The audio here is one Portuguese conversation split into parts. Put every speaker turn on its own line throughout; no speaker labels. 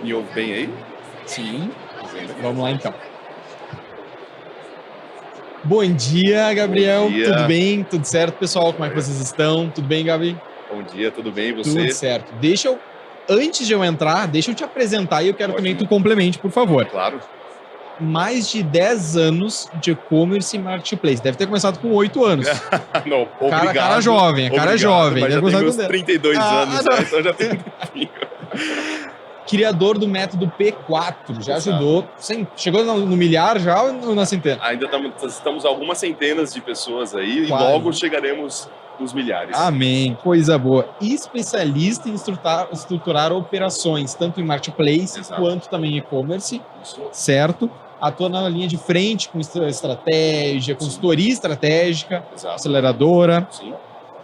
Me ouve bem aí?
Sim,
Dizendo.
vamos lá então. Bom dia, Gabriel.
Bom dia.
Tudo bem? Tudo certo, pessoal? Como é que
Joia.
vocês estão? Tudo bem, Gabi?
Bom dia, tudo bem? E
Tudo
você?
certo. Antes de eu entrar, deixa eu te apresentar e eu quero também que
Ótimo.
tu complemente, por favor.
Claro.
Mais de 10 anos de e-commerce e marketplace. Deve ter começado com 8 anos.
Não,
Cara
obrigado.
jovem, cara
Obrigado,
jovem.
mas
Deve
já tem
começar
meus
com 10.
32 anos,
não.
né? Então já tem um tempinho.
Criador do método P4, já
Exato.
ajudou. Chegou no milhar já ou na centena?
Ainda estamos algumas centenas de pessoas aí
Quase.
E logo chegaremos nos milhares.
Amém, coisa boa. E especialista em estruturar operações, tanto em marketplace
Exato.
quanto também em e-commerce,
Isso.
certo? Atua na linha de frente com estratégia, consultoria estratégica,
Exato.
aceleradora.
Sim.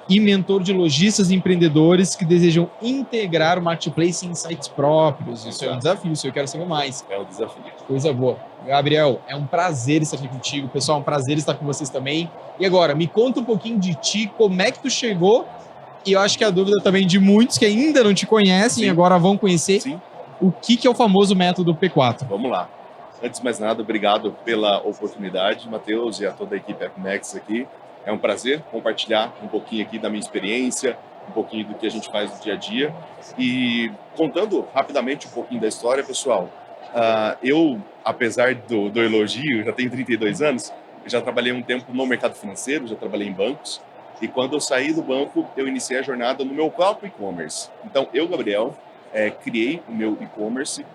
E mentor de lojistas e empreendedores que desejam integrar o marketplace em sites próprios. Isso é um desafio, isso eu quero saber mais.
É um desafio.
Coisa boa. Gabriel, é um prazer estar aqui contigo. Pessoal, é um prazer estar com vocês também. E agora, me conta um pouquinho de ti, como é que tu chegou? E eu acho que a dúvida também de muitos que ainda não te conhecem e agora vão conhecer.
Sim.
O que é o famoso método P4?
Vamos lá. Antes de mais nada, obrigado pela oportunidade, Matheus, e a toda a equipe Appnext aqui. É um prazer compartilhar um pouquinho aqui da minha experiência, um pouquinho do que a gente faz no dia a dia. E contando rapidamente um pouquinho da história, pessoal, eu, apesar do elogio, já tenho 32 anos, eu já trabalhei um tempo no mercado financeiro, já trabalhei em bancos, e quando eu saí do banco, eu iniciei a jornada no meu próprio e-commerce. Então, eu, Gabriel, criei o meu e-commerce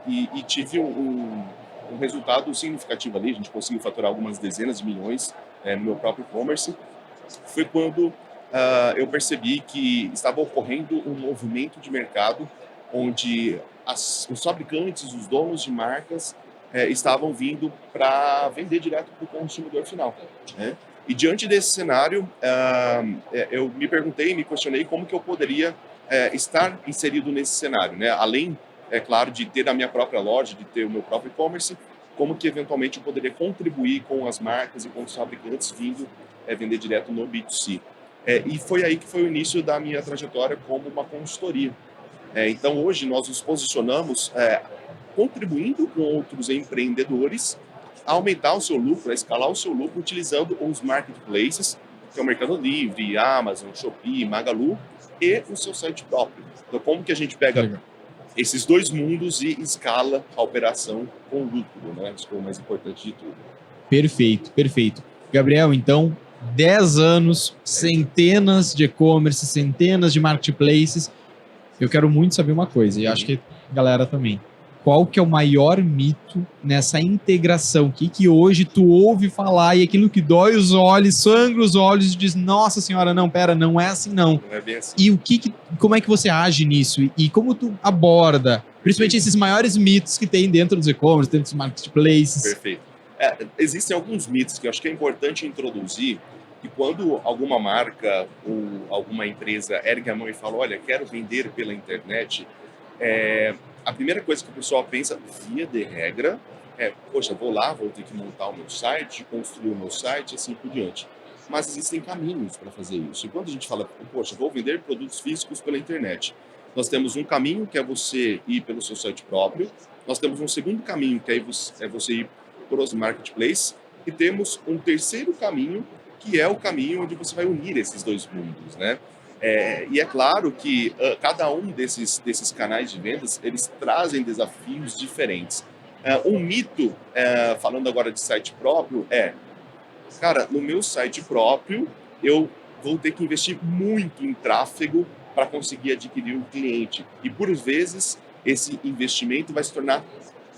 e tive um resultado significativo ali. A gente conseguiu faturar algumas dezenas de milhões no meu próprio e-commerce. Foi quando eu percebi que estava ocorrendo um movimento de mercado onde os fabricantes, os donos de marcas estavam vindo para vender direto para o consumidor final, né? E diante desse cenário, eu me perguntei, me questionei como que eu poderia estar inserido nesse cenário, né? Além, é claro, de ter a minha própria loja, de ter o meu próprio e-commerce, como que eventualmente eu poderia contribuir com as marcas e com os fabricantes vindo vender direto no B2C. E foi aí que foi o início da minha trajetória como uma consultoria. Então hoje nós nos posicionamos contribuindo com outros empreendedores a aumentar o seu lucro, a escalar o seu lucro utilizando os marketplaces, que é o Mercado Livre, Amazon, Shopee, Magalu, e o seu site próprio. Então como que a gente pega esses dois mundos e escala a operação com lucro, né? Isso é o mais importante de tudo.
Perfeito, perfeito. Gabriel, então, 10 anos, centenas de e-commerce, centenas de marketplaces. Eu quero muito saber uma coisa, e acho que a galera também. Qual que é o maior mito nessa integração? O que hoje tu ouve falar e aquilo que dói os olhos, sangra os olhos e diz, nossa senhora, não, pera, não é assim não.
Não é bem assim.
E como é que você age nisso? E como tu aborda, principalmente esses maiores mitos que tem dentro dos e-commerce, dentro dos marketplaces?
Perfeito. Existem alguns mitos que eu acho que é importante introduzir, que quando alguma marca ou alguma empresa ergue a mão e fala, olha, quero vender pela internet, a primeira coisa que o pessoal pensa, via de regra, poxa, vou lá, vou ter que montar o meu site, construir o meu site, assim por diante. Mas existem caminhos para fazer isso. E quando a gente fala, poxa, vou vender produtos físicos pela internet, nós temos um caminho que é você ir pelo seu site próprio, nós temos um segundo caminho que é você ir para os marketplaces, e temos um terceiro caminho, que é o caminho onde você vai unir esses dois mundos, né? E é claro que cada um desses canais de vendas, eles trazem desafios diferentes. Um mito, falando agora de site próprio, cara, no meu site próprio, eu vou ter que investir muito em tráfego para conseguir adquirir um cliente. E, por vezes, esse investimento vai se tornar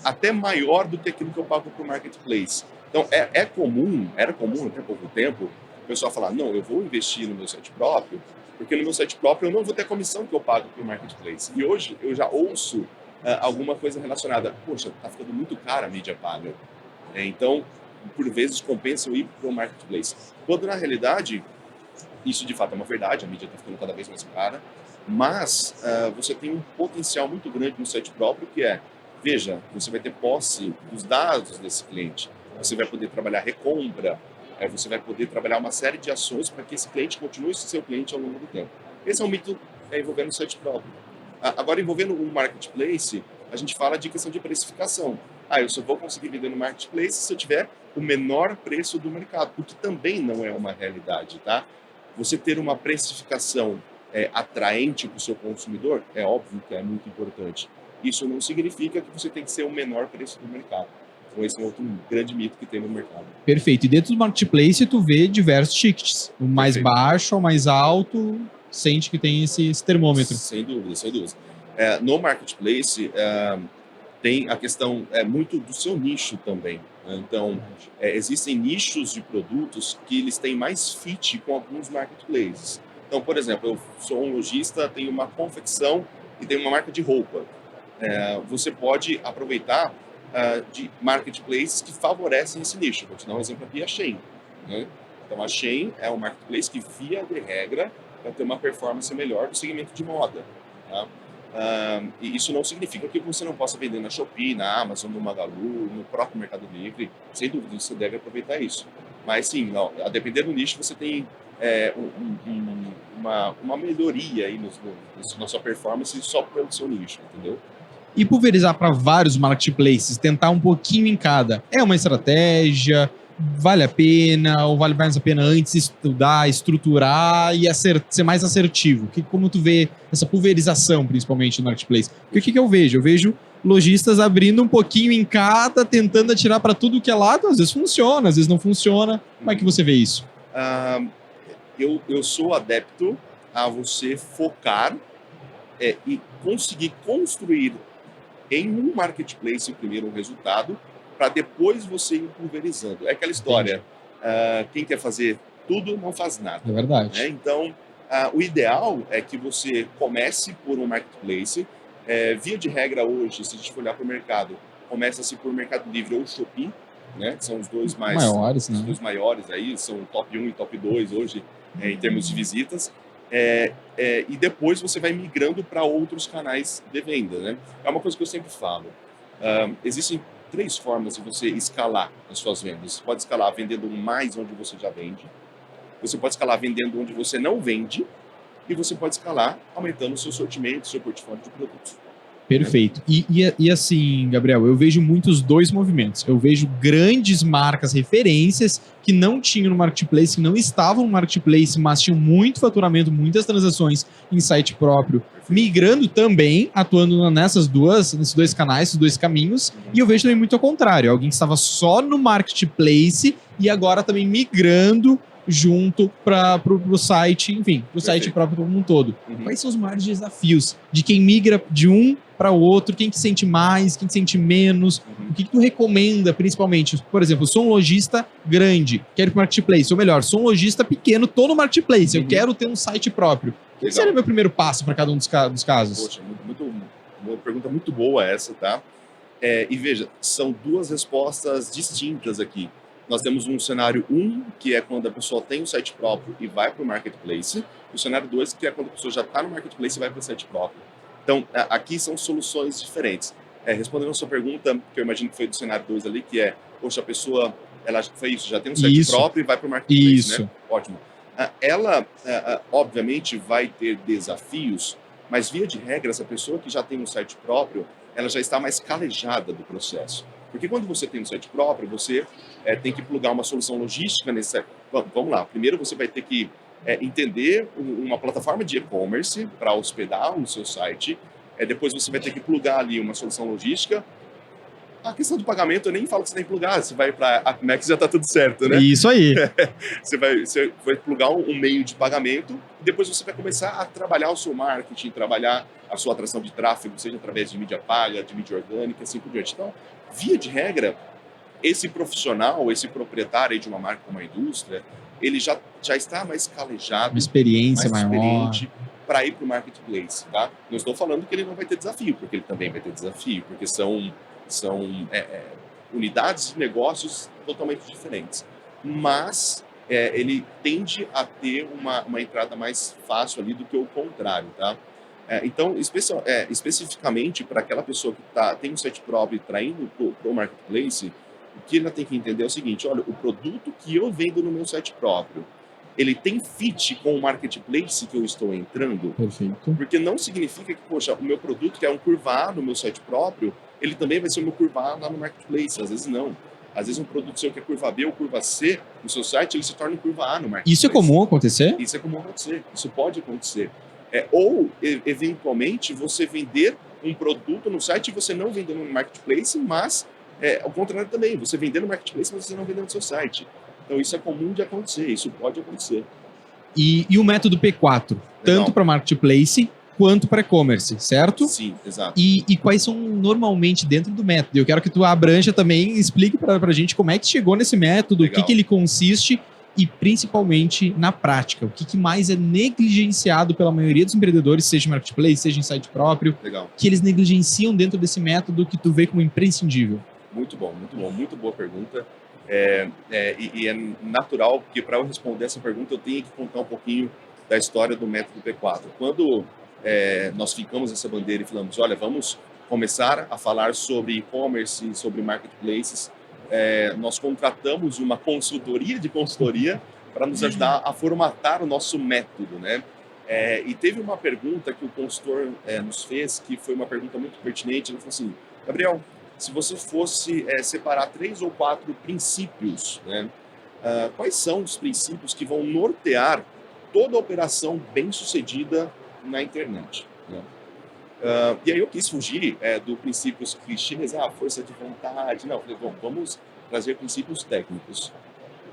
até maior do que aquilo que eu pago para o marketplace. Então, era comum até pouco tempo, o pessoal falar, não, eu vou investir no meu site próprio, porque no meu site próprio eu não vou ter a comissão que eu pago para o marketplace. E hoje eu já ouço alguma coisa relacionada, poxa, está ficando muito cara a mídia paga. Então, por vezes, compensa eu ir para o marketplace. Quando, na realidade, isso de fato é uma verdade, a mídia está ficando cada vez mais cara, mas você tem um potencial muito grande no site próprio, que veja, você vai ter posse dos dados desse cliente, você vai poder trabalhar recompra, você vai poder trabalhar uma série de ações para que esse cliente continue sendo seu cliente ao longo do tempo. Esse é um mito envolvendo o site próprio. Agora, envolvendo um marketplace, a gente fala de questão de precificação. Eu só vou conseguir vender no marketplace se eu tiver o menor preço do mercado, o que também não é uma realidade, tá? Você ter uma precificação atraente para o seu consumidor, é óbvio que é muito importante. Isso não significa que você tem que ser o menor preço do mercado. Então, esse é outro grande mito que tem no mercado.
Perfeito. E dentro do marketplace, tu vê diversos tickets. O mais
Perfeito.
baixo ao mais alto, sente que tem esse termômetro.
Sem dúvida, sem dúvida. No marketplace, tem a questão muito do seu nicho também, né? Então, existem nichos de produtos que eles têm mais fit com alguns marketplaces. Então, por exemplo, eu sou um lojista, tenho uma confecção e tenho uma marca de roupa. Você pode aproveitar de marketplaces que favorecem esse nicho. Vou te dar um exemplo aqui, a Shein, né? Então, a Shein é um marketplace que, via de regra, vai ter uma performance melhor do segmento de moda, tá? E isso não significa que você não possa vender na Shopee, na Amazon, no Magalu, no próprio Mercado Livre. Sem dúvida, você deve aproveitar isso. Mas sim, a depender do nicho, você tem uma melhoria aí na sua performance só pelo seu nicho, entendeu?
E pulverizar para vários marketplaces, tentar um pouquinho em cada. É uma estratégia? Vale a pena? Ou vale mais a pena antes estudar, estruturar e ser mais assertivo? Como tu vê essa pulverização, principalmente no marketplace? Porque o que eu vejo? Eu vejo lojistas abrindo um pouquinho em cada, tentando atirar para tudo que é lado. Às vezes funciona, às vezes não funciona. Como é que você vê isso?
Eu sou adepto a você focar e conseguir construir em um marketplace primeiro um resultado, para depois você ir pulverizando. É aquela história, quem quer fazer tudo não faz nada.
É verdade.
Né? Então, o ideal é que você comece por um marketplace. Via de regra hoje, se a gente for olhar para o mercado, começa-se por Mercado Livre ou Shopee, né? Que são os dois
maiores, né?
Os dois maiores aí, são top 1 e top 2 hoje, em termos de visitas. E depois você vai migrando para outros canais de venda, né? É uma coisa que eu sempre falo. Existem 3 formas de você escalar as suas vendas. Você pode escalar vendendo mais onde você já vende, você pode escalar vendendo onde você não vende, e você pode escalar aumentando o seu sortimento, o seu portfólio de produtos.
Perfeito. E assim, Gabriel, eu vejo muitos dois movimentos. Eu vejo grandes marcas, referências, que não tinham no marketplace, que não estavam no marketplace, mas tinham muito faturamento, muitas transações em site próprio, migrando também, atuando nesses dois canais, esses dois caminhos. E eu vejo também muito ao contrário. Alguém que estava só no marketplace e agora também migrando junto para o site, enfim, para o site próprio como um todo. Quais são os maiores desafios de quem migra de um para o outro? Quem que sente mais, quem que sente menos? O que tu recomenda, principalmente? Por exemplo, eu sou um lojista grande, quero ir para o marketplace, ou melhor, sou um lojista pequeno, estou no marketplace, eu quero ter um site próprio. Qual seria o meu primeiro passo para cada um dos casos?
Poxa, uma pergunta muito boa essa, tá? E veja, são 2 respostas distintas aqui. Nós temos um cenário 1, que é quando a pessoa tem um site próprio e vai para o marketplace. E o cenário 2, que é quando a pessoa já está no marketplace e vai para o site próprio. Então, aqui são soluções diferentes. Respondendo a sua pergunta, que eu imagino que foi do cenário 2 ali, que é, poxa, a pessoa, ela foi isso, já tem um site próprio e vai para o marketplace, né? Ótimo. Ela, obviamente, vai ter desafios, mas via de regra, essa pessoa que já tem um site próprio, ela já está mais calejada do processo. Porque quando você tem um site próprio, você tem que plugar uma solução logística nesse site. Vamos lá, primeiro você vai ter que entender uma plataforma de e-commerce para hospedar o seu site. Depois você vai ter que plugar ali uma solução logística. A questão do pagamento, eu nem falo que você tem que plugar, você vai para a Amex e já está tudo certo, né?
Isso aí.
Você vai plugar um meio de pagamento e depois você vai começar a trabalhar o seu marketing, trabalhar a sua atração de tráfego, seja através de mídia paga, de mídia orgânica, assim por diante. Então, via de regra, esse profissional, esse proprietário de uma marca, uma indústria, ele já está mais calejado,
uma experiência
mais
maior,
experiente para ir para o marketplace, tá? Não estou falando que ele não vai ter desafio, porque ele também vai ter desafio, porque são unidades de negócios totalmente diferentes. Mas ele tende a ter uma entrada mais fácil ali do que o contrário, tá? Então, especificamente para aquela pessoa que tem um site próprio e está indo para o marketplace, o que ela tem que entender é o seguinte: olha, o produto que eu vendo no meu site próprio, ele tem fit com o marketplace que eu estou entrando?
Perfeito.
Porque não significa que, poxa, o meu produto que é um curva A no meu site próprio, ele também vai ser o meu curva A lá no marketplace. Às vezes não. Às vezes um produto seu que é curva B ou curva C no seu site, ele se torna um curva A no marketplace.
Isso é comum acontecer?
Isso é comum acontecer. Isso pode acontecer. Ou, eventualmente, você vender um produto no site e você não vender no marketplace, mas ao contrário também. Você vender no marketplace, mas você não vender no seu site. Então, isso é comum de acontecer. Isso pode acontecer.
E o método P4, tanto para marketplace quanto para e-commerce, certo?
Sim, exato.
E quais são normalmente dentro do método? Eu quero que tu abranja também e explique para a gente como é que chegou nesse método, o que ele consiste e principalmente na prática. O que mais é negligenciado pela maioria dos empreendedores, seja em marketplace, seja em site próprio, que eles negligenciam dentro desse método que tu vê como imprescindível?
Muito bom, muito boa pergunta. E é natural, porque para eu responder essa pergunta eu tenho que contar um pouquinho da história do método P4. Quando nós ficamos essa bandeira e falamos, olha, vamos começar a falar sobre e-commerce, sobre marketplaces, nós contratamos uma consultoria de consultoria para nos ajudar a formatar o nosso método, né? E teve uma pergunta que o consultor nos fez, que foi uma pergunta muito pertinente. Ele falou assim, Gabriel, se você fosse separar 3 ou 4 princípios, né, quais são os princípios que vão nortear toda a operação bem-sucedida na internet? Né? E aí eu quis fugir do princípios clichês, força de vontade. Não, falei, bom, vamos trazer princípios técnicos.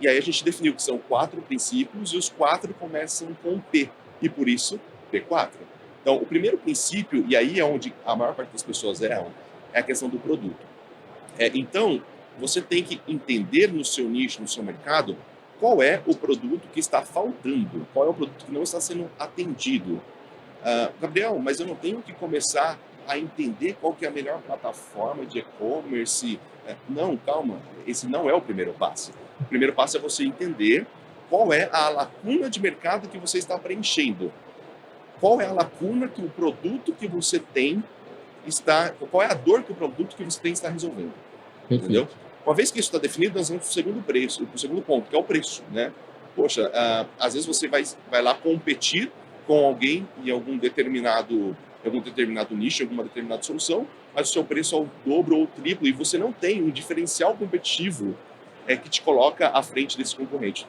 E aí a gente definiu que são 4 princípios e os 4 começam com P, e por isso P4. Então, o primeiro princípio, e aí é onde a maior parte das pessoas erram, é a questão do produto. Então, você tem que entender no seu nicho, no seu mercado, qual é o produto que está faltando, qual é o produto que não está sendo atendido. Gabriel, mas eu não tenho que começar a entender qual que é a melhor plataforma de e-commerce. Não, calma, esse não é o primeiro passo. O primeiro passo é você entender qual é a lacuna de mercado que você está preenchendo. Qual é a lacuna que o produto que você tem qual é a dor que o produto que você tem está resolvendo.
Perfeito.
Entendeu? Uma vez que isso está definido, nós vamos para o segundo ponto, que é o preço, né? Poxa, às vezes você vai lá competir com alguém em algum determinado nicho, alguma determinada solução, mas o seu preço é o dobro ou o triplo e você não tem um diferencial competitivo que te coloca à frente desse concorrente.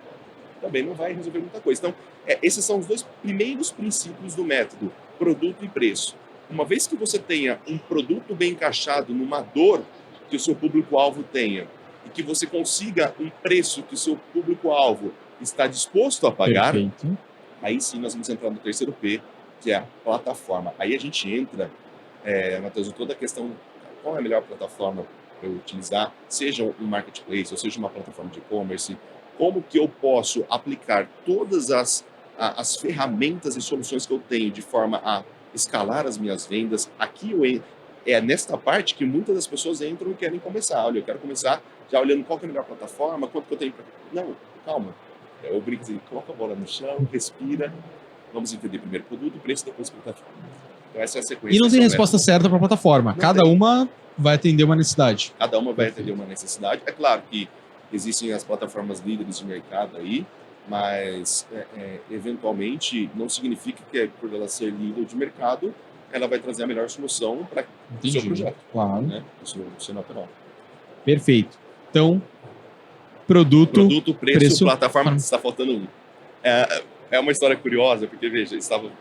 Também não vai resolver muita coisa. Então, esses são os 2 primeiros princípios do método, produto e preço. Uma vez que você tenha um produto bem encaixado numa dor que o seu público-alvo tenha e que você consiga um preço que o seu público-alvo está disposto a pagar,
perfeito,
aí sim nós vamos entrar no terceiro P, que é a plataforma. Aí a gente entra, Matheus, em toda a questão, qual é a melhor plataforma para eu utilizar, seja um marketplace ou seja uma plataforma de e-commerce, como que eu posso aplicar todas as ferramentas e soluções que eu tenho de forma a escalar as minhas vendas. Aqui é nesta parte que muitas das pessoas entram e querem começar. Olha, eu quero começar já olhando qual que é a melhor plataforma, quanto que eu tenho para... Não, calma. Eu brinco assim, coloca a bola no chão, respira. Vamos entender primeiro produto, preço, depois plataforma. Então essa é a sequência.
E não tem resposta certa para a plataforma. Cada uma vai atender uma necessidade.
Cada uma vai atender uma necessidade. É claro que existem as plataformas líderes de mercado aí, mas eventualmente não significa que por ela ser líder de mercado, ela vai trazer a melhor solução para o seu projeto.
Claro.
Né? Isso é natural.
Perfeito. Então, produto
preço, plataforma, está faltando um. É uma história curiosa, porque veja,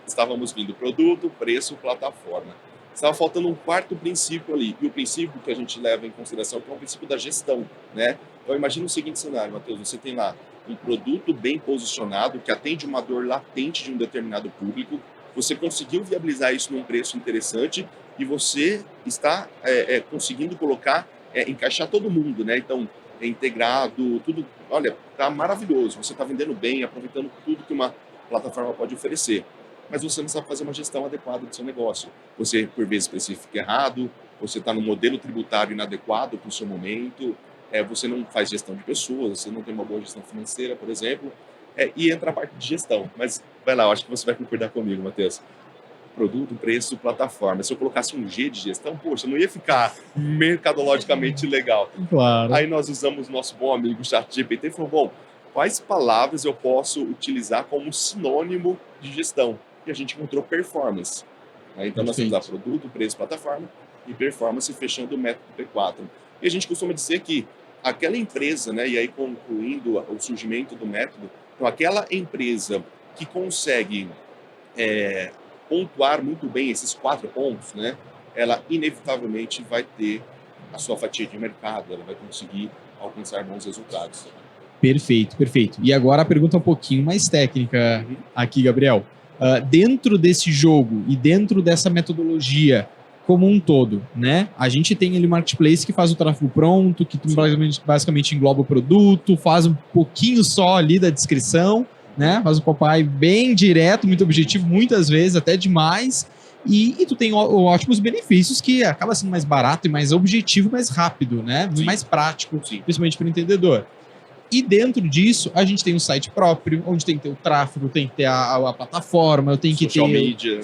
estávamos vindo produto, preço, plataforma. Estava faltando um 4º princípio ali, e o princípio que a gente leva em consideração é o princípio da gestão, né? Então imagina o seguinte cenário, Matheus, você tem lá um produto bem posicionado, que atende uma dor latente de um determinado público, você conseguiu viabilizar isso num preço interessante e você está conseguindo encaixar todo mundo, né? Então, é integrado, tudo, olha, tá maravilhoso, você está vendendo bem, aproveitando tudo que uma plataforma pode oferecer, mas você não sabe fazer uma gestão adequada do seu negócio. Você, por vezes, especifica errado, você está no modelo tributário inadequado para o seu momento, você não faz gestão de pessoas, você não tem uma boa gestão financeira, por exemplo, e entra a parte de gestão. Mas vai lá, eu acho que você vai concordar comigo, Matheus. Produto, preço, plataforma. Se eu colocasse um G de gestão, poxa, não ia ficar mercadologicamente legal.
Claro.
Aí nós usamos nosso bom amigo ChatGPT e falou, bom, quais palavras eu posso utilizar como sinônimo de gestão. E a gente encontrou performance. Né? Então, nós temos lá produto, preço, plataforma e performance fechando o método P4. E a gente costuma dizer que aquela empresa, né, e aí concluindo o surgimento do método, então aquela empresa que consegue pontuar muito bem esses 4 pontos, né, ela inevitavelmente vai ter a sua fatia de mercado, ela vai conseguir alcançar bons resultados.
Perfeito, perfeito. E agora a pergunta um pouquinho mais técnica aqui, Gabriel. Dentro desse jogo e dentro dessa metodologia como um todo, né? A gente tem ali o marketplace que faz o tráfego pronto, que basicamente engloba o produto, faz um pouquinho só ali da descrição, né? Faz um pop-up bem direto, muito objetivo, muitas vezes até demais. E tu tem ótimos benefícios que acaba sendo mais barato e mais objetivo, mais rápido, né?
Sim.
Mais prático,
Sim.
principalmente para o entendedor. E dentro disso, a gente tem um site próprio, onde tem que ter o tráfego, tem que ter a plataforma, eu tenho que
Social
ter
media.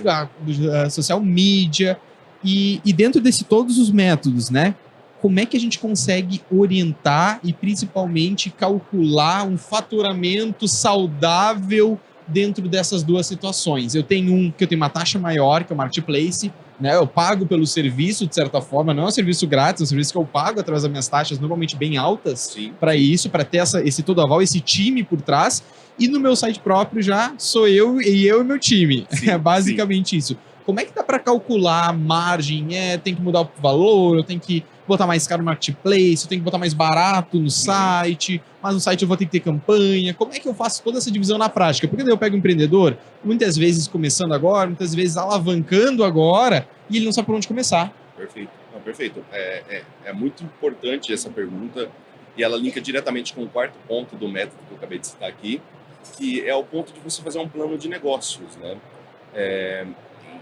a social media. E dentro desse todos os métodos, né? Como é que a gente consegue orientar e principalmente calcular um faturamento saudável dentro dessas duas situações? Eu tenho que eu tenho uma taxa maior, que é o marketplace, né? Eu pago pelo serviço, de certa forma, não é um serviço grátis, é um serviço que eu pago através das minhas taxas normalmente bem altas para isso, para ter esse todo aval, esse time por trás. E no meu site próprio já sou eu e meu time. É basicamente isso. Como é que dá para calcular a margem? Tem que mudar o valor, eu tenho que botar mais caro no marketplace, eu tenho que botar mais barato no site, mas no site eu vou ter que ter campanha. Como é que eu faço toda essa divisão na prática? Porque daí eu pego um empreendedor, muitas vezes começando agora, muitas vezes alavancando agora, e ele não sabe por onde começar.
Perfeito. Não, perfeito. É muito importante essa pergunta, e ela linka diretamente com o 4º ponto do método que eu acabei de citar aqui, que é o ponto de você fazer um plano de negócios, né?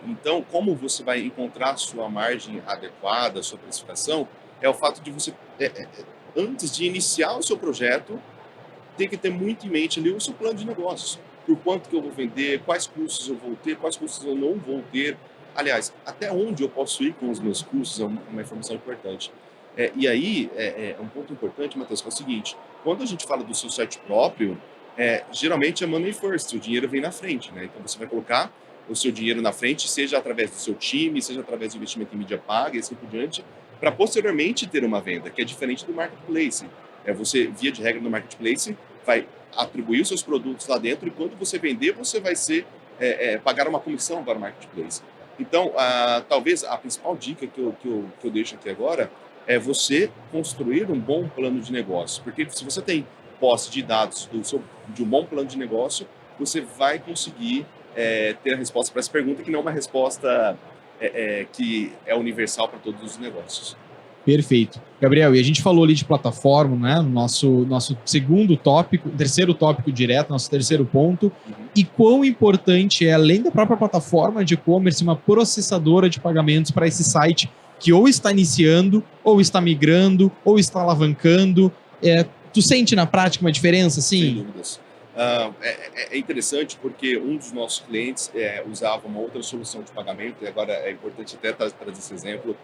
Então, como você vai encontrar a sua margem adequada, a sua precificação, é o fato de você, antes de iniciar o seu projeto, ter que ter muito em mente ali o seu plano de negócios. Por quanto que eu vou vender, quais custos eu vou ter, quais custos eu não vou ter. Aliás, até onde eu posso ir com os meus custos é uma informação importante. E aí, um ponto importante, Matheus, que é o seguinte: quando a gente fala do seu site próprio, geralmente é money first, o dinheiro vem na frente, né? Então você vai colocar o seu dinheiro na frente, seja através do seu time, seja através de investimento em mídia paga e assim por diante, para posteriormente ter uma venda, que é diferente do marketplace. Você, via de regra, no marketplace, vai atribuir os seus produtos lá dentro e quando você vender, você vai pagar uma comissão para o marketplace. Então, talvez a principal dica que eu deixo aqui agora é você construir um bom plano de negócio, porque se você tem posse de dados de um bom plano de negócio, você vai conseguir ter a resposta para essa pergunta, que não é uma resposta que é universal para todos os negócios.
Perfeito. Gabriel, e a gente falou ali de plataforma, né? No nosso segundo tópico, terceiro tópico direto, nosso terceiro ponto. E quão importante é, além da própria plataforma de e-commerce, uma processadora de pagamentos para esse site que ou está iniciando, ou está migrando, ou está alavancando. Tu sente na prática uma diferença, sim?
Sem dúvidas. É interessante porque um dos nossos clientes usava uma outra solução de pagamento, e agora é importante até trazer esse exemplo,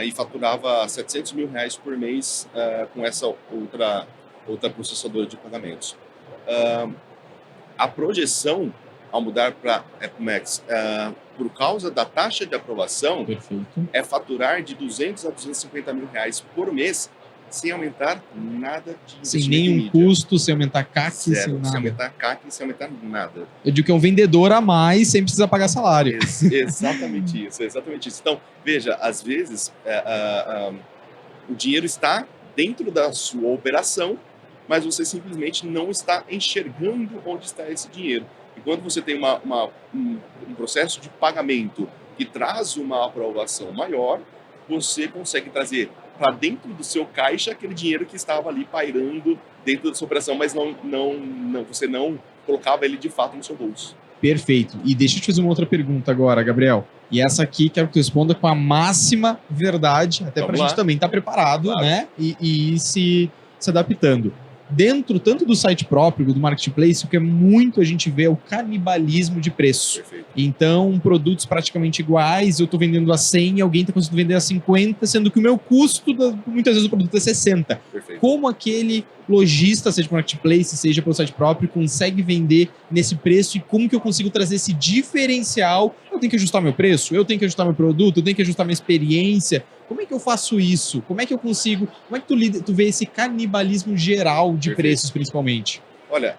e faturava R$700 mil por mês com essa outra processadora de pagamentos. A projeção, ao mudar para AppMax, por causa da taxa de aprovação, é faturar de R$200 a R$250 mil por mês, sem aumentar nada de investimento.
Sem nenhum custo, sem aumentar CAC, sem nada.
Sem aumentar CAC, sem aumentar nada.
Eu digo que é um vendedor a mais sem precisar pagar salário.
Exatamente isso, exatamente isso. Então, veja, às vezes o dinheiro está dentro da sua operação, mas você simplesmente não está enxergando onde está esse dinheiro. E quando você tem um processo de pagamento que traz uma aprovação maior, você consegue trazer para dentro do seu caixa aquele dinheiro que estava ali pairando dentro da sua operação, mas você não colocava ele de fato no seu bolso.
Perfeito. E deixa eu te fazer uma outra pergunta agora, Gabriel. E essa aqui quero que tu responda com a máxima verdade, até para a gente também estar preparado, claro, né? E se adaptando. Dentro tanto do site próprio, do marketplace, o que é muito a gente vê é o canibalismo de preço.
Perfeito.
Então, produtos praticamente iguais, eu estou vendendo a 100 e alguém está conseguindo vender a 50, sendo que o meu custo, muitas vezes o produto é 60.
Perfeito.
como aquele lojista, seja para marketplace, seja pelo site próprio, consegue vender nesse preço e como que eu consigo trazer esse diferencial. Eu tenho que ajustar meu preço, eu tenho que ajustar meu produto, eu tenho que ajustar minha experiência. Como é que eu faço isso? Como é que eu consigo... Como é que tu vê esse canibalismo geral de preços, principalmente?
Olha,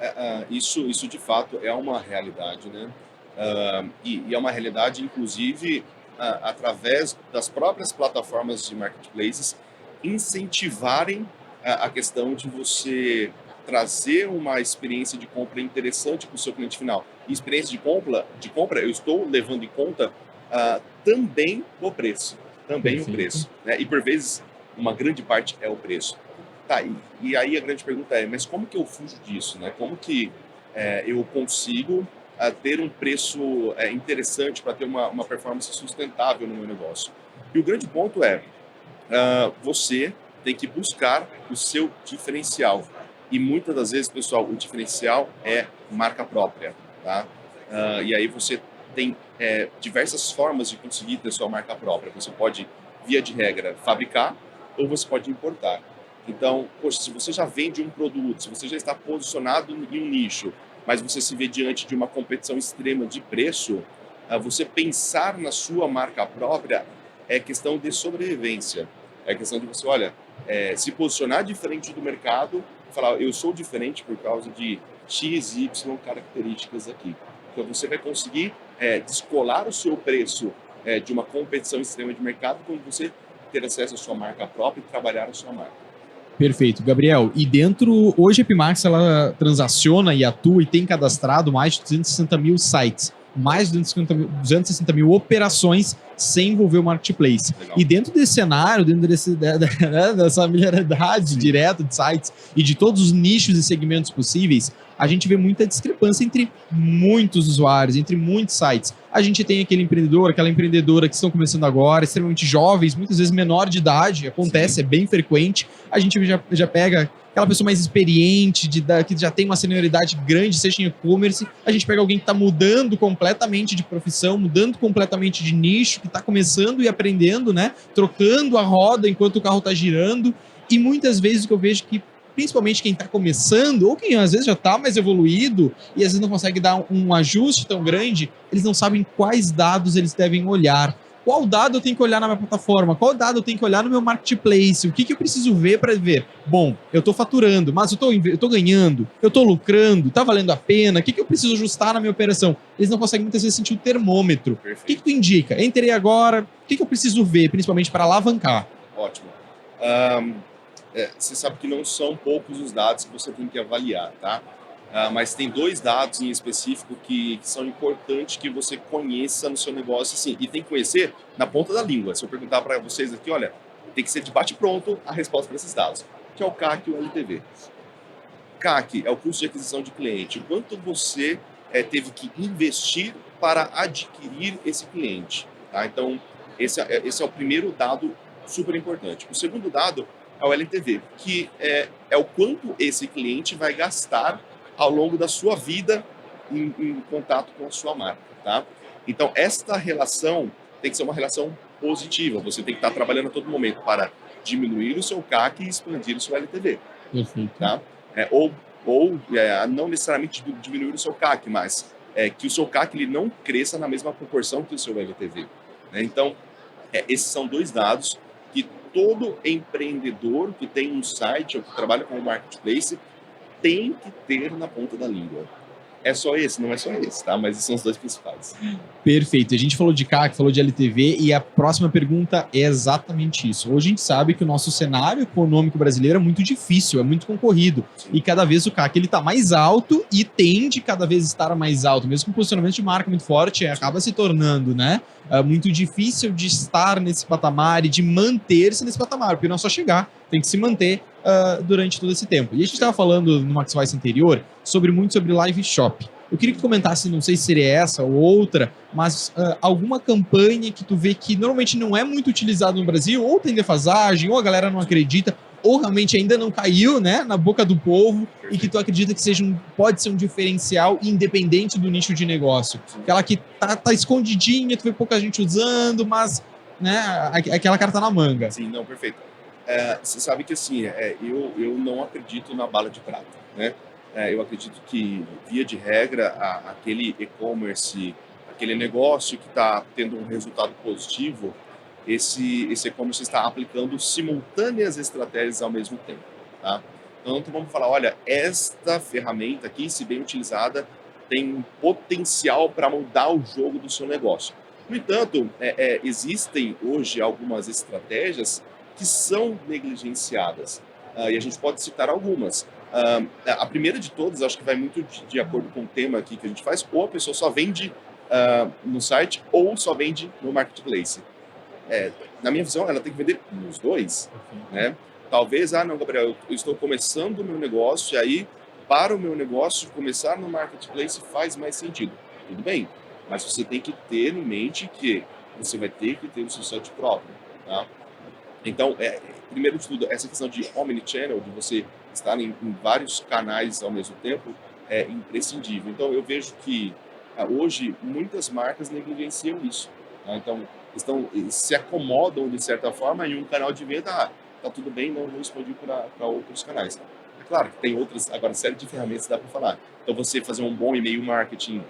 isso de fato é uma realidade, né? E é uma realidade, inclusive, através das próprias plataformas de marketplaces incentivarem a questão de você trazer uma experiência de compra interessante para o seu cliente final. E experiência de compra, eu estou levando em conta também o preço. Também o
Perfeito.
preço. Né? E por vezes, uma grande parte é o preço. Tá, e aí a grande pergunta é, mas como que eu fujo disso? Né? Como que eu consigo ter um preço interessante para ter uma performance sustentável no meu negócio? E o grande ponto é, você tem que buscar o seu diferencial. E muitas das vezes, pessoal, o diferencial é marca própria. Tá? E aí você tem diversas formas de conseguir ter sua marca própria. Você pode, via de regra, fabricar ou você pode importar. Então, poxa, se você já vende um produto, se você já está posicionado em um nicho, mas você se vê diante de uma competição extrema de preço, você pensar na sua marca própria é questão de sobrevivência. É questão de você, olha, se posicionar diferente do mercado, falar, eu sou diferente por causa de X, Y características aqui. Então, você vai conseguir descolar o seu preço de uma competição extrema de mercado quando você ter acesso à sua marca própria e trabalhar a sua marca.
Perfeito. Gabriel, e dentro, hoje a Epimax, ela transaciona e atua e tem cadastrado mais de 260 mil sites, mais de 260 mil operações sem envolver o marketplace.
Legal.
E dentro desse cenário, dentro dessa familiaridade direta de sites e de todos os nichos e segmentos possíveis, a gente vê muita discrepância entre muitos usuários, entre muitos sites. A gente tem aquele empreendedor, aquela empreendedora que estão começando agora, extremamente jovens, muitas vezes menor de idade, acontece, é bem frequente. A gente já pega aquela pessoa mais experiente, que já tem uma senioridade grande, seja em e-commerce. A gente pega alguém que está mudando completamente de profissão, mudando completamente de nicho, que está começando e aprendendo, né? Trocando a roda enquanto o carro está girando. E muitas vezes o que eu vejo que, principalmente quem está começando, ou quem às vezes já está mais evoluído e às vezes não consegue dar um ajuste tão grande, eles não sabem quais dados eles devem olhar. Qual dado eu tenho que olhar na minha plataforma? Qual dado eu tenho que olhar no meu marketplace? O que eu preciso ver para ver? Bom, eu estou faturando, mas eu tô ganhando, eu estou lucrando, está valendo a pena? O que eu preciso ajustar na minha operação? Eles não conseguem muitas vezes sentir o termômetro.
Perfeito.
O que tu indica? Entrei agora, o que eu preciso ver, principalmente para alavancar?
Ótimo. Você sabe que não são poucos os dados que você tem que avaliar, tá? Mas tem 2 dados em específico que são importantes que você conheça no seu negócio, assim, e tem que conhecer na ponta da língua. Se eu perguntar para vocês aqui, olha, tem que ser de bate-pronto a resposta para esses dados, que é o CAC e o LTV. CAC é o custo de aquisição de cliente. O quanto você teve que investir para adquirir esse cliente, tá? Então, esse é o primeiro dado super importante. O segundo dado é o LTV, que é o quanto esse cliente vai gastar ao longo da sua vida em contato com a sua marca, tá? Então, esta relação tem que ser uma relação positiva. Você tem que estar trabalhando a todo momento para diminuir o seu CAC e expandir o seu LTV.
Perfeito.
Tá? Não necessariamente diminuir o seu CAC, mas que o seu CAC ele não cresça na mesma proporção que o seu LTV. Né? Então, esses são 2 dados que todo empreendedor que tem um site ou que trabalha com o marketplace tem que ter na ponta da língua. É só esse? Não é só esse, tá? Mas esses são os 2 principais.
Perfeito. A gente falou de CAC, falou de LTV e a próxima pergunta é exatamente isso. Hoje a gente sabe que o nosso cenário econômico brasileiro é muito difícil, é muito concorrido.
Sim.
E cada vez o CAC está mais alto e tende cada vez estar mais alto. Mesmo com um posicionamento de marca muito forte, acaba se tornando, né, muito difícil de estar nesse patamar e de manter-se nesse patamar, porque não é só chegar, tem que se manter durante todo esse tempo. E a gente estava falando no MaxWise anterior muito sobre live shop. Eu queria que tu comentasse, não sei se seria essa ou outra, mas alguma campanha que tu vê que normalmente não é muito utilizada no Brasil, ou tem defasagem, ou a galera não acredita, ou realmente ainda não caiu, né, na boca do povo, e que tu acredita que pode ser um diferencial independente do nicho de negócio. Aquela que tá escondidinha, tu vê pouca gente usando, mas, né, aquela cara tá na manga.
Sim, não, perfeito. Você sabe que assim, eu não acredito na bala de prata, né? Eu acredito que, via de regra, aquele e-commerce, aquele negócio que está tendo um resultado positivo, esse e-commerce está aplicando simultâneas estratégias ao mesmo tempo, tá? Então vamos falar, olha, esta ferramenta aqui, se bem utilizada, tem um potencial para mudar o jogo do seu negócio. No entanto, existem hoje algumas estratégias que são negligenciadas. E a gente pode citar algumas. A primeira de todas, acho que vai muito de acordo com o tema aqui que a gente faz, ou a pessoa só vende no site ou só vende no marketplace. Na minha visão, ela tem que vender nos dois, né? Talvez, não, Gabriel, eu estou começando o meu negócio, e aí, para o meu negócio, começar no marketplace faz mais sentido. Tudo bem, mas você tem que ter em mente que você vai ter que ter o seu site próprio, tá? Então, primeiro de tudo, essa questão de omnichannel, de você estar em vários canais ao mesmo tempo, é imprescindível. Então, eu vejo que hoje muitas marcas negligenciam isso, tá? Então, se acomodam de certa forma em um canal de venda, tá tudo bem, não expandir para outros canais. É claro que tem outras, agora, série de ferramentas dá para falar. Então, você fazer um bom e-mail marketing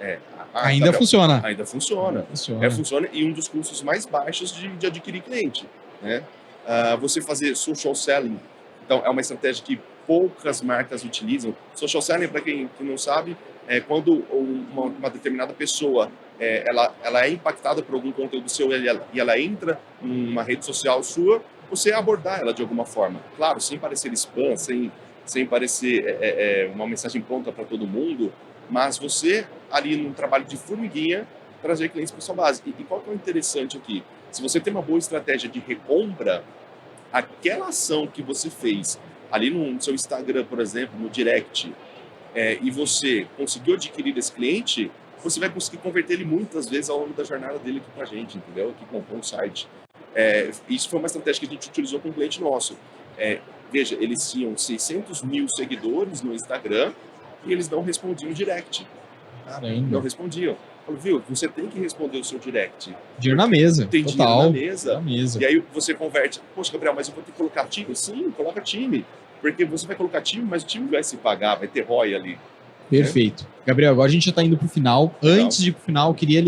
ainda
Gabriel,
funciona.
Ainda funciona. Funciona, e um dos custos mais baixos de adquirir cliente, né? Você fazer social selling, então é uma estratégia que poucas marcas utilizam. Social selling, para quem não sabe, é quando uma determinada pessoa ela é impactada por algum conteúdo seu e ela entra numa rede social sua, você abordar ela de alguma forma. Claro, sem parecer spam, sem parecer uma mensagem pronta para todo mundo, mas você, ali num trabalho de formiguinha, trazer clientes para sua base. E qual que é o interessante aqui? Se você tem uma boa estratégia de recompra, aquela ação que você fez ali no seu Instagram, por exemplo, no direct, e você conseguiu adquirir esse cliente, você vai conseguir converter ele muitas vezes ao longo da jornada dele aqui com a gente, entendeu? Que comprou um site. Isso foi uma estratégia que a gente utilizou com um cliente nosso. Veja, eles tinham 600 mil seguidores no Instagram e eles não respondiam direct.
Caramba.
Não respondiam. Falou, viu, você tem que responder o seu direct.
Dinheiro na mesa.
Tem
total.
Dinheiro na mesa. E aí você converte. Poxa, Gabriel, mas eu vou ter que colocar time? Sim, coloca time. Porque você vai colocar time, mas o time vai se pagar, vai ter ROI ali.
Perfeito. Gabriel, agora a gente já está indo para o final. Antes de ir para o final, eu queria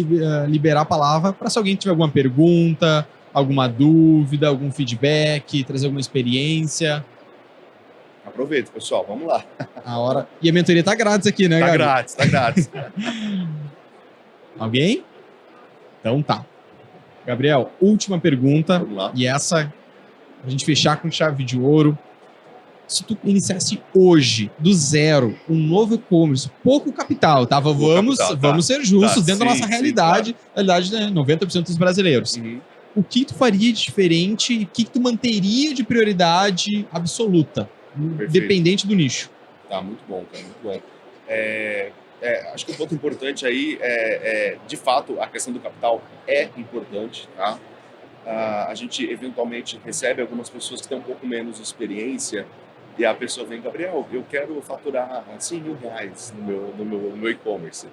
liberar a palavra para se alguém tiver alguma pergunta, alguma dúvida, algum feedback, trazer alguma experiência.
Aproveita, pessoal. Vamos lá.
A hora... E a mentoria está grátis aqui, né, Gabriel?
Tá grátis.
Alguém? Então tá. Gabriel, última pergunta.
Vamos lá.
E essa, a gente fechar com chave de ouro. Se tu iniciasse hoje, do zero, um novo e-commerce, pouco capital, tá? Vamos ser justos dentro da nossa realidade. Claro. Realidade, né? 90% dos brasileiros.
Uhum.
O que tu faria de diferente e o que tu manteria de prioridade absoluta, dependente do nicho?
Tá, muito bom, cara, muito bom. Acho que um ponto importante aí de fato, a questão do capital é importante, tá? A gente eventualmente recebe algumas pessoas que têm um pouco menos de experiência e a pessoa vem, Gabriel, eu quero faturar 100 mil reais no meu e-commerce.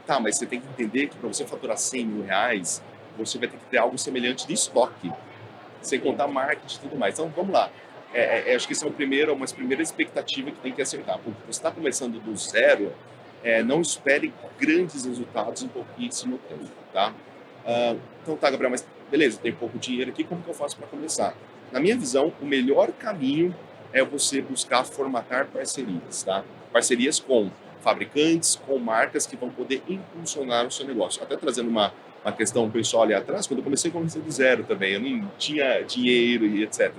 Tá, mas você tem que entender que para você faturar 100 mil reais, você vai ter que ter algo semelhante de estoque, sem contar marketing e tudo mais. Então, vamos lá. Acho que essa é uma primeira expectativa que tem que acertar. Porque você está começando do zero, não espere grandes resultados em pouquíssimo tempo, tá? Então tá, Gabriel, mas beleza, tem pouco dinheiro aqui, como que eu faço para começar? Na minha visão, o melhor caminho é você buscar formatar parcerias, tá? Parcerias com fabricantes, com marcas que vão poder impulsionar o seu negócio. Até trazendo uma questão pessoal ali atrás, quando eu comecei do zero também, eu não tinha dinheiro e etc.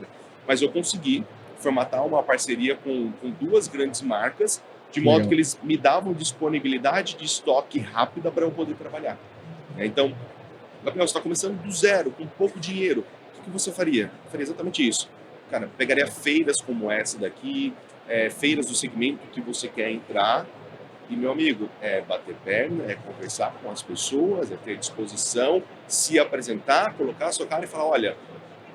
Mas eu consegui formatar uma parceria com duas grandes marcas, de modo que eles me davam disponibilidade de estoque rápida para eu poder trabalhar. Então, Gabriel, você está começando do zero, com pouco dinheiro. O que você faria? Eu faria exatamente isso. Cara, pegaria feiras como essa daqui, feiras do segmento que você quer entrar, e, meu amigo, bater perna, conversar com as pessoas, ter disposição, se apresentar, colocar a sua cara e falar, olha,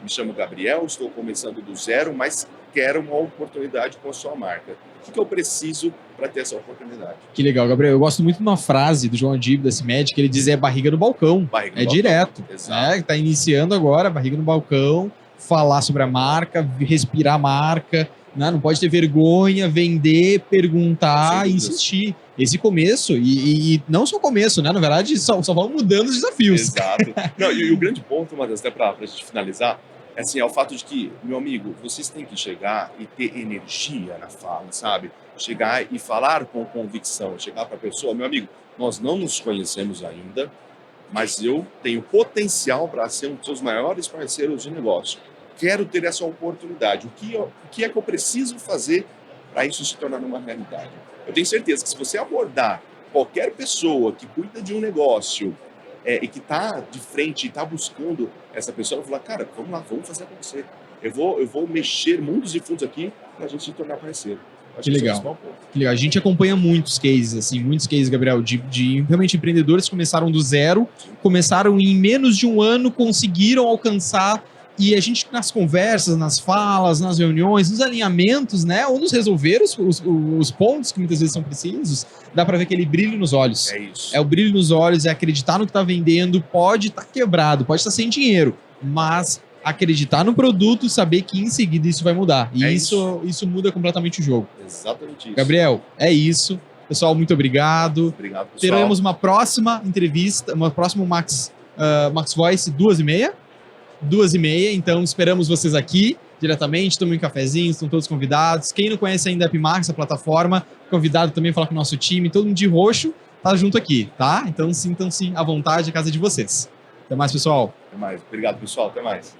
me chamo Gabriel, estou começando do zero, mas quero uma oportunidade com a sua marca. O que eu preciso para ter essa oportunidade?
Que legal, Gabriel. Eu gosto muito de uma frase do João Adib, da CIMED, que ele diz barriga no balcão. Barriga no balcão. Direto. Exato. Tá iniciando agora, barriga no balcão, falar sobre a marca, respirar a marca, né? Não pode ter vergonha, vender, perguntar e insistir. Esse começo, e não só o começo, né? Na verdade, só vão mudando os desafios.
Exato. Não, e o grande ponto, Matheus, até para a gente finalizar, assim, é o fato de que, meu amigo, vocês têm que chegar e ter energia na fala, sabe? Chegar e falar com convicção, chegar para a pessoa, meu amigo, nós não nos conhecemos ainda, mas eu tenho potencial para ser um dos seus maiores parceiros de negócio. Quero ter essa oportunidade. O que é que eu preciso fazer para isso se tornar uma realidade? Eu tenho certeza que se você abordar qualquer pessoa que cuida de um negócio e que está de frente e está buscando essa pessoa, vai falar, cara, vamos lá, vamos fazer acontecer. Eu vou mexer mundos e fundos aqui para a gente se tornar parceiro.
Que legal. Que legal. A gente acompanha muitos cases, Gabriel, de realmente empreendedores que começaram do zero, começaram em menos de um ano, conseguiram alcançar, e a gente nas conversas, nas falas, nas reuniões, nos alinhamentos, né, ou nos resolver os pontos que muitas vezes são precisos, dá para ver aquele brilho nos olhos.
É isso.
É o brilho nos olhos, é acreditar no que está vendendo, pode estar quebrado, pode estar sem dinheiro, mas acreditar no produto, saber que em seguida isso vai mudar. E isso muda completamente o jogo.
Exatamente isso.
Gabriel, é isso. Pessoal, muito obrigado.
Obrigado, pessoal.
Teremos uma próxima entrevista, uma próxima Max Voice 2h30. 2h30, então esperamos vocês aqui diretamente, tomem um cafezinho, estão todos convidados. Quem não conhece ainda a AppMax, a plataforma, convidado também a falar com o nosso time, todo mundo de roxo, tá junto aqui, tá? Então sintam-se à vontade, a casa é de vocês. Até mais, pessoal.
Até mais. Obrigado, pessoal. Até mais.